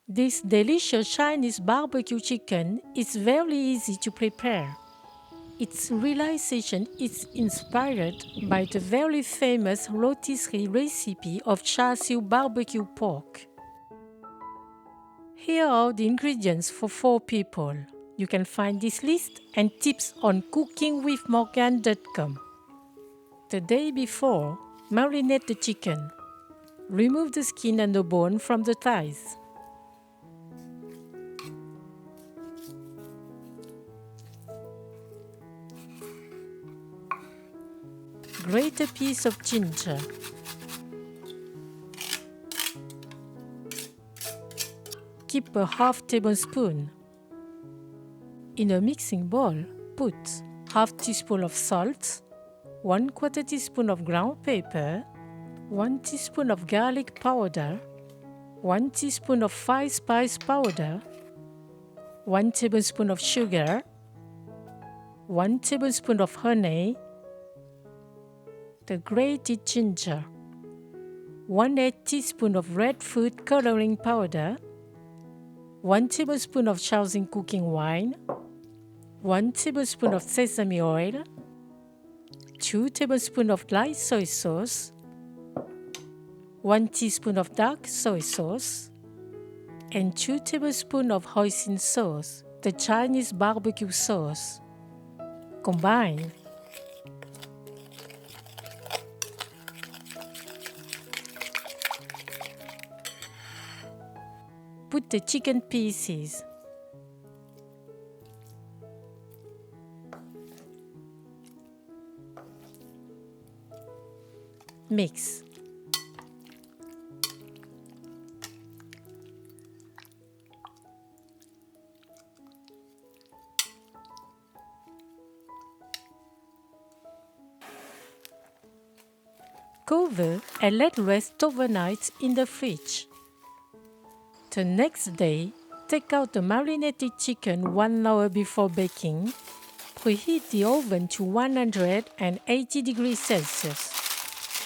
This delicious Chinese barbecue chicken is very easy to prepare. Its realization is inspired by the very famous rotisserie recipe of Char-Siu BBQ pork. Here are the ingredients for 4 people. You can find this list and tips on cookingwithmorgan.com. The day before, marinate the chicken. Remove the skin and the bone from the thighs. Grate a piece of ginger. Keep a half tablespoon. In a mixing bowl, put half teaspoon of salt, 1/4 teaspoon of ground pepper, 1 teaspoon of garlic powder, 1 teaspoon of 5 spice powder, 1 tablespoon of sugar, 1 tablespoon of honey, the grated ginger, 1/8 teaspoon of red food coloring powder, 1 tablespoon of Shaoxing cooking wine, 1 tablespoon of sesame oil, 2 tablespoons of light soy sauce, 1 teaspoon of dark soy sauce, and 2 tablespoons of Hoisin sauce, the Chinese barbecue sauce. Combine. Put the chicken pieces. Mix. Cover and let rest overnight in the fridge. The next day, take out the marinated chicken 1 hour before baking. Preheat the oven to 180 degrees Celsius.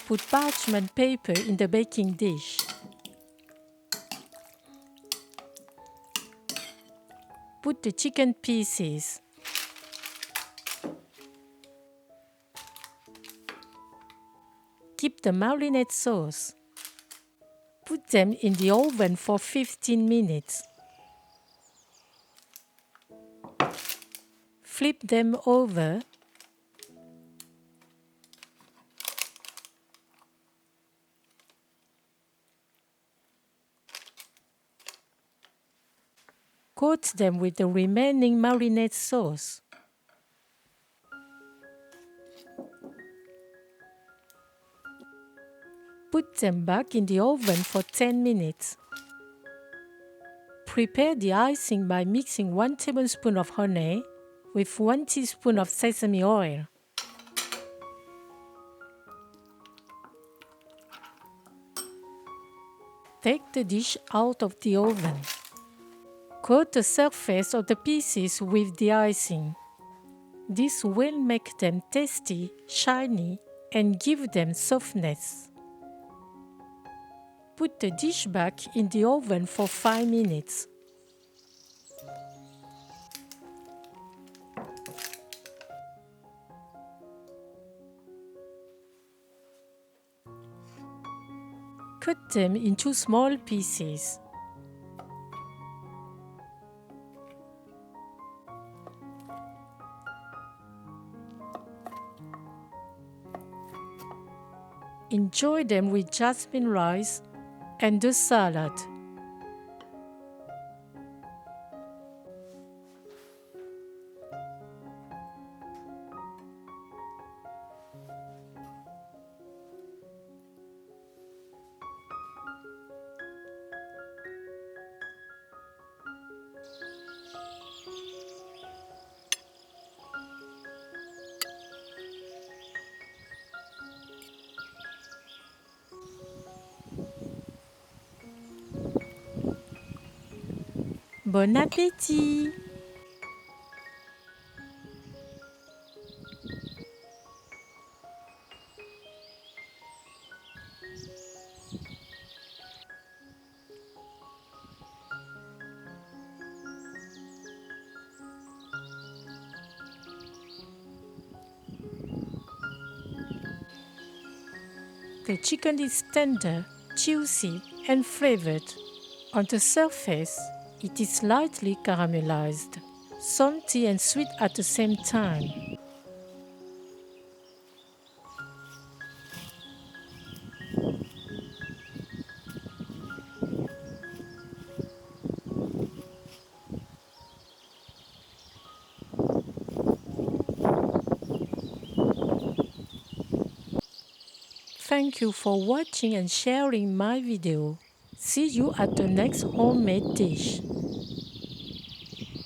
Put parchment paper in the baking dish. Put the chicken pieces. Keep the marinade sauce. Put them in the oven for 15 minutes. Flip them over. Coat them with the remaining marinade sauce. Put them back in the oven for 10 minutes. Prepare the icing by mixing 1 tablespoon of honey with 1 teaspoon of sesame oil. Take the dish out of the oven. Coat the surface of the pieces with the icing. This will make them tasty, shiny, and give them softness. Put the dish back in the oven for 5 minutes. Cut them into small pieces. Enjoy them with jasmine rice and the salad. Bon appétit! The chicken is tender, juicy, and flavored. On the surface, it is lightly caramelized, salty and sweet at the same time. Thank you for watching and sharing my video. See you at the next homemade dish.